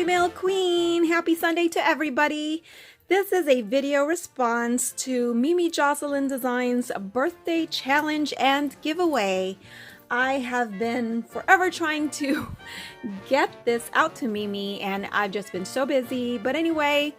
Happymailqueen! Happy Sunday to everybody! This is a video response to Jocelyn Designs birthday challenge and giveaway. I have been forever trying to get this out to Mimi and I've just been so busy. But anyway,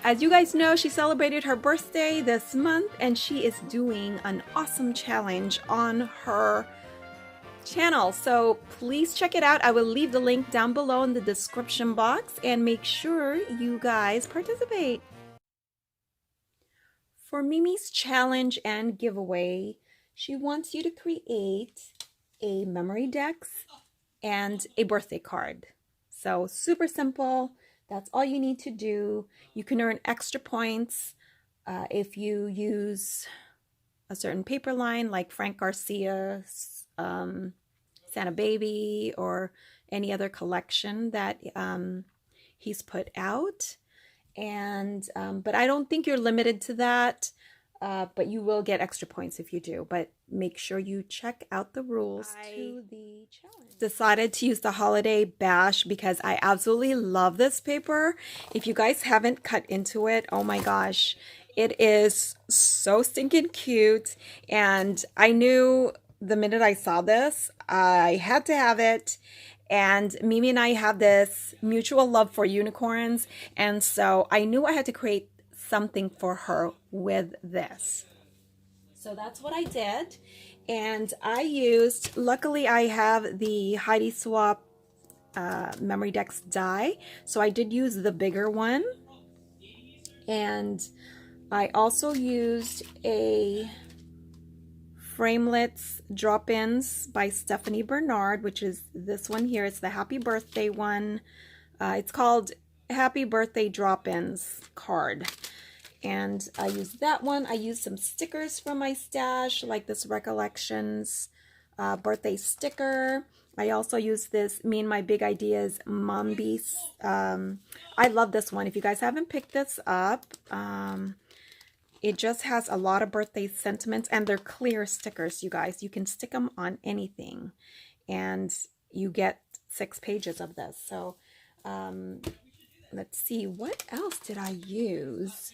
as you guys know, she celebrated her birthday this month and she is doing an awesome challenge on her channel, so please check it out. I will leave the link down below in the description box and make sure you guys participate. For Mimi's challenge and giveaway, she wants you to create a Memorydex and a birthday card. So super simple. That's all you need to do. You can earn extra points if you use a certain paper line like Frank Garcia's Santa Baby or any other collection that he's put out. And but I don't think you're limited to that, but you will get extra points if you do. But make sure you check out the rules to the challenge. Decided to use the Holiday Bash because I absolutely love this paper. If you guys haven't cut into it, oh my gosh, it is so stinking cute. And I knew the minute I saw this, I had to have it. And Mimi and I have this mutual love for unicorns. And so I knew I had to create something for her with this. So that's what I did. And I used, luckily I have the Heidi Swap Memorydex die. So I did use the bigger one. And I also used a Framelits drop-ins by Stephanie Bernard, which is this one here. It's the happy birthday one. It's called Happy Birthday Drop-ins card. And I used that one. I used some stickers from my stash, like this Recollections birthday sticker. I also used this Me and My Big Ideas Mombies. I love this one. If you guys haven't picked this up, it just has a lot of birthday sentiments, and they're clear stickers, you guys. You can stick them on anything, and you get 6 pages of this. So let's see, what else did I use?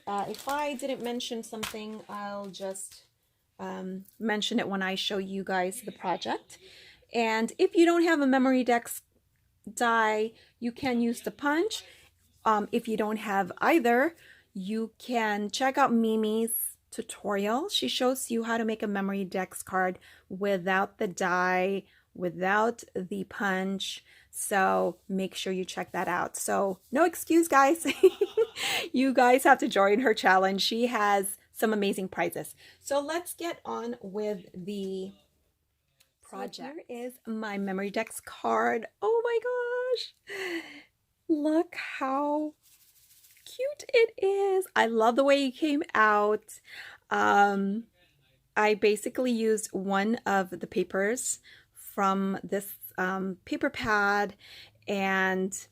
If I didn't mention something, I'll just mention it when I show you guys the project. And if you don't have a Memorydex die, you can use the punch. If you don't have either, you can check out Mimi's tutorial. She shows you how to make a Memorydex card without the die, without the punch. So make sure you check that out. So no excuse, guys. You guys have to join her challenge. She has some amazing prizes. So let's get on with the project. So here is my Memorydex card. Oh my gosh. Look how cute it is. I love the way it came out. I basically used one of the papers from this paper pad, and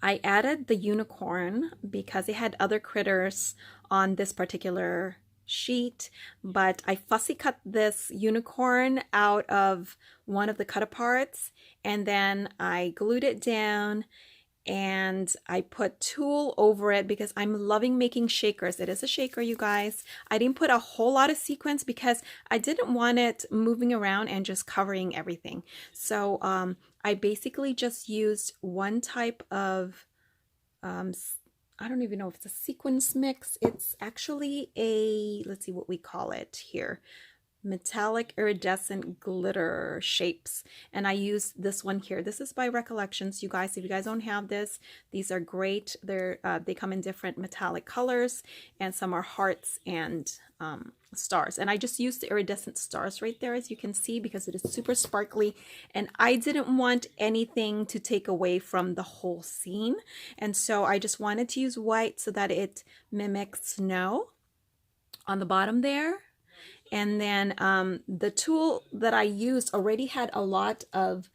I added the unicorn because it had other critters on this particular sheet, but I fussy cut this unicorn out of one of the cut aparts, and then I glued it down and I put tulle over it because I'm loving making shakers. It is a shaker, you guys. I didn't put a whole lot of sequins because I didn't want it moving around and just covering everything. So I basically just used one type of, I don't even know if it's a sequins mix. It's actually a, let's see what we call it here. Metallic iridescent glitter shapes, and I used this one here. This is by Recollections, you guys. If you guys don't have this, these are great. They come in different metallic colors, and some are hearts and stars. And I just used the iridescent stars right there, as you can see, because it is super sparkly, and I didn't want anything to take away from the whole scene, and so I just wanted to use white so that it mimics snow on the bottom there. And then the tulle that I used already had a lot of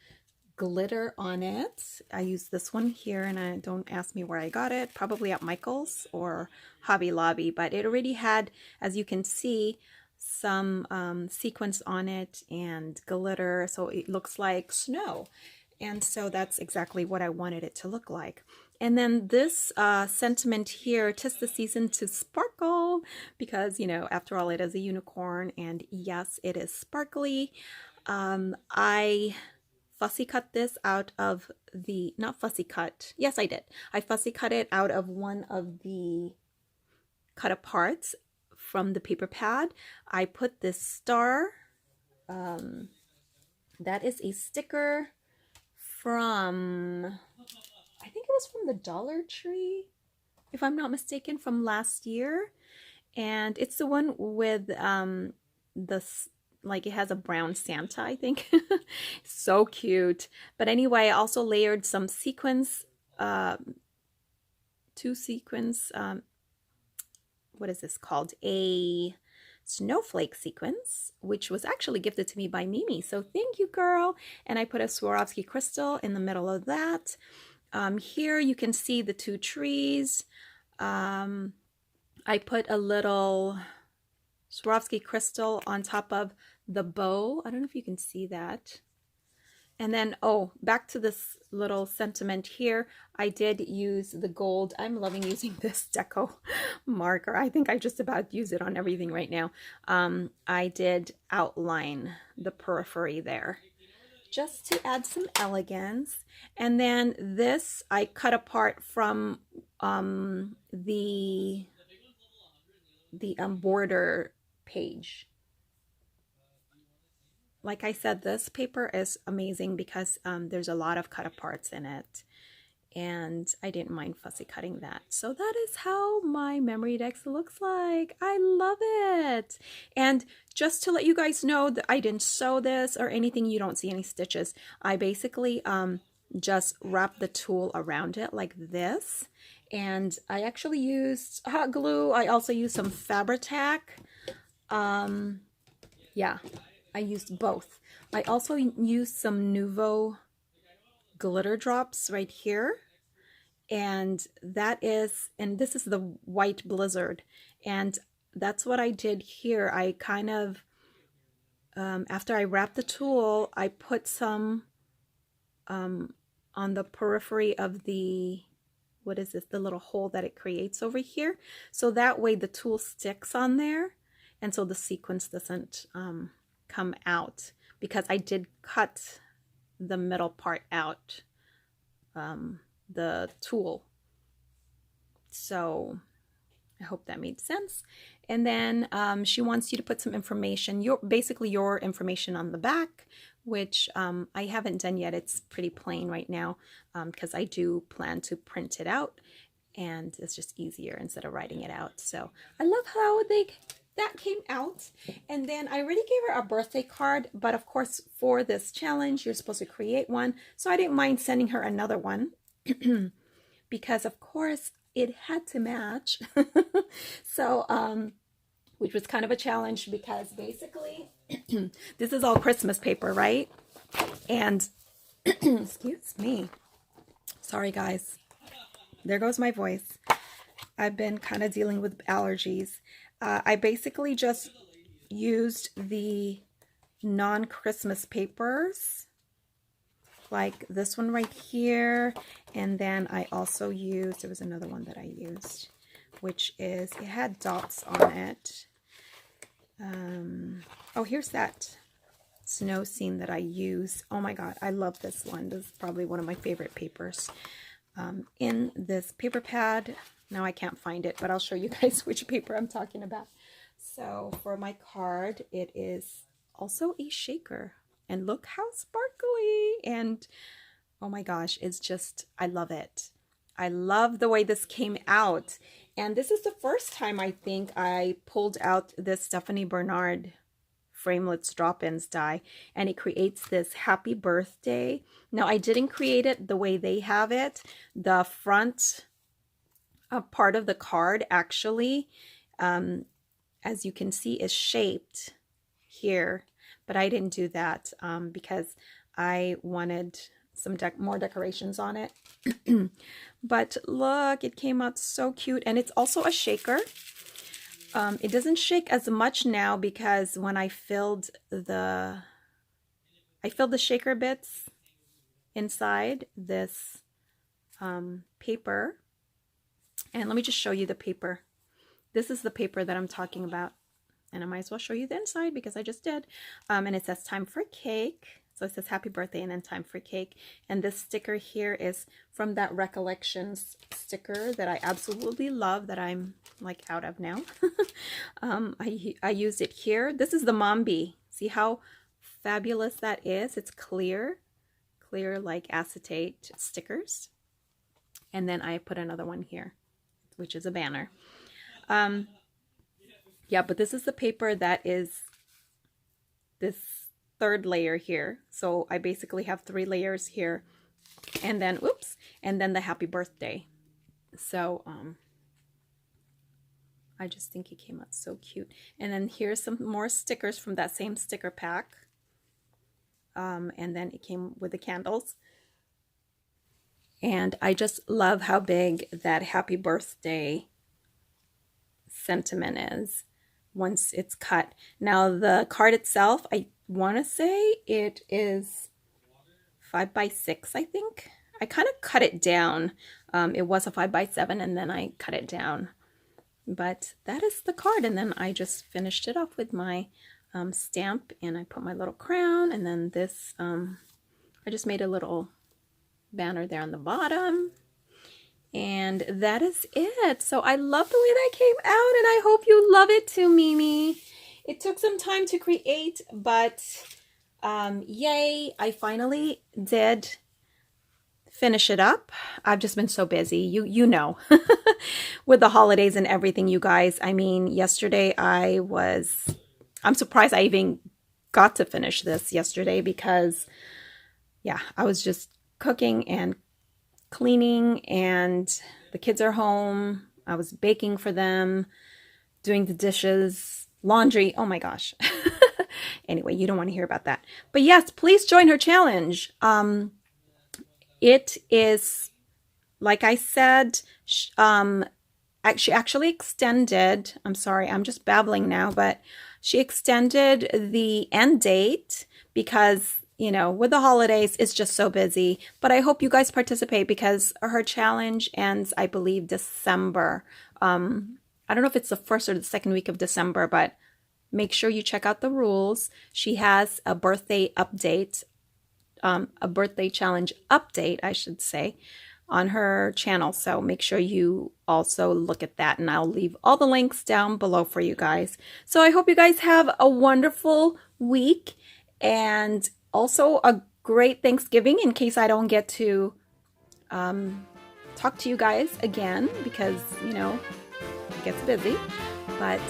glitter on it. I used this one here, and don't ask me where I got it. Probably at Michael's or Hobby Lobby. But it already had, as you can see, some sequins on it and glitter. So it looks like snow. And so that's exactly what I wanted it to look like. And then this sentiment here, 'tis the season to sparkle, because, you know, after all, it is a unicorn, and yes, it is sparkly. I fussy cut this out of the, not fussy cut, yes I did. I fussy cut it out of one of the cut aparts from the paper pad. I put this star, that is a sticker from, I think it was from the Dollar Tree, if I'm not mistaken, from last year. And it's the one with like it has a brown Santa, I think. So cute. But anyway, I also layered some sequins, two sequins, what is this called? A snowflake sequence, which was actually gifted to me by Mimi. So thank you, girl. And I put a Swarovski crystal in the middle of that. Here you can see the two trees. I put a little Swarovski crystal on top of the bow. I don't know if you can see that. And then, oh, back to this little sentiment here. I did use the gold. I'm loving using this deco marker. I think I just about use it on everything right now. I did outline the periphery there, just to add some elegance. And then this I cut apart from the border page. Like I said, this paper is amazing because there's a lot of cut aparts in it, and I didn't mind fussy cutting that. So that is how my Memorydex looks like. I love it. And just to let you guys know that I didn't sew this or anything, you don't see any stitches. I basically just wrapped the tool around it like this. And I actually used hot glue. I also used some Fabri-Tac. Yeah, I used both. I also used some Nuvo glitter drops right here. And that is, and this is the white blizzard. And that's what I did here. I kind of, after I wrapped the tool, I put some on the periphery of the, what is this, the little hole that it creates over here. So that way the tool sticks on there, and so the sequence doesn't come out, because I did cut the middle part out, the tool. So I hope that made sense. And then she wants you to put some information, basically your information on the back, which I haven't done yet. It's pretty plain right now because I do plan to print it out, and it's just easier instead of writing it out. So I love how that came out. And then I already gave her a birthday card, but of course for this challenge you're supposed to create one, so I didn't mind sending her another one because of course it had to match. So which was kind of a challenge, because basically this is all Christmas paper, right? And excuse me, sorry guys, there goes my voice. I've been kind of dealing with allergies. I basically just used the non-Christmas papers, like this one right here, and then I also used, there was another one that I used, which is, it had dots on it. Oh, here's that snow scene that I use. Oh my god, I love this one. This is probably one of my favorite papers in this paper pad. Now I can't find it, but I'll show you guys which paper I'm talking about. So for my card, it is also a shaker. And look how sparkly. And oh my gosh, it's just, I love it. I love the way this came out. And this is the first time I think I pulled out this Stephanie Bernard Framelits Drop-Ins die, and it creates this happy birthday. Now I didn't create it the way they have it. The front part of the card actually, as you can see, is shaped here, but I didn't do that because I wanted some more decorations on it. But look, it came out so cute, and it's also a shaker. It doesn't shake as much now because when I filled the shaker bits, inside this paper. And let me just show you the paper. This is the paper that I'm talking about. And I might as well show you the inside because I just did. And it says time for cake. So it says happy birthday and then time for cake. And this sticker here is from that Recollections sticker that I absolutely love, that I'm like out of now. I used it here. This is the Mom Bee. See how fabulous that is? It's clear like acetate stickers. And then I put another one here, which is a banner. Yeah, but this is the paper that is this third layer here. So I basically have 3 layers here, and then oops, and then the happy birthday. So I just think it came out so cute. And then here's some more stickers from that same sticker pack. And then it came with the candles. And I just love how big that happy birthday sentiment is once it's cut. Now the card itself, I want to say it is 5 by 6, I think. I kind of cut it down. It was a 5 by 7 and then I cut it down. But that is the card, and then I just finished it off with my stamp, and I put my little crown, and then this, I just made a little banner there on the bottom, and that is it. So I love the way that came out, and I hope you love it too, Mimi. It took some time to create, but yay, I finally did finish it up. I've just been so busy, you know, with the holidays and everything, you guys. I mean, yesterday I'm surprised I even got to finish this yesterday because, yeah, I was just cooking and cleaning, and the kids are home. I was baking for them, doing the dishes, laundry. Oh my gosh. Anyway, you don't want to hear about that. But yes, please join her challenge. It is, like I said, she actually extended, I'm sorry, I'm just babbling now, but she extended the end date because, you know, with the holidays, it's just so busy. But I hope you guys participate because her challenge ends, I believe, December. I don't know if it's the first or the second week of December, but make sure you check out the rules. She has a birthday update, a birthday challenge update, I should say, on her channel. So make sure you also look at that, and I'll leave all the links down below for you guys. So I hope you guys have a wonderful week and also a great Thanksgiving, in case I don't get to talk to you guys again because, you know, it gets busy. But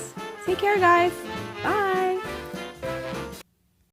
take care, guys. Bye.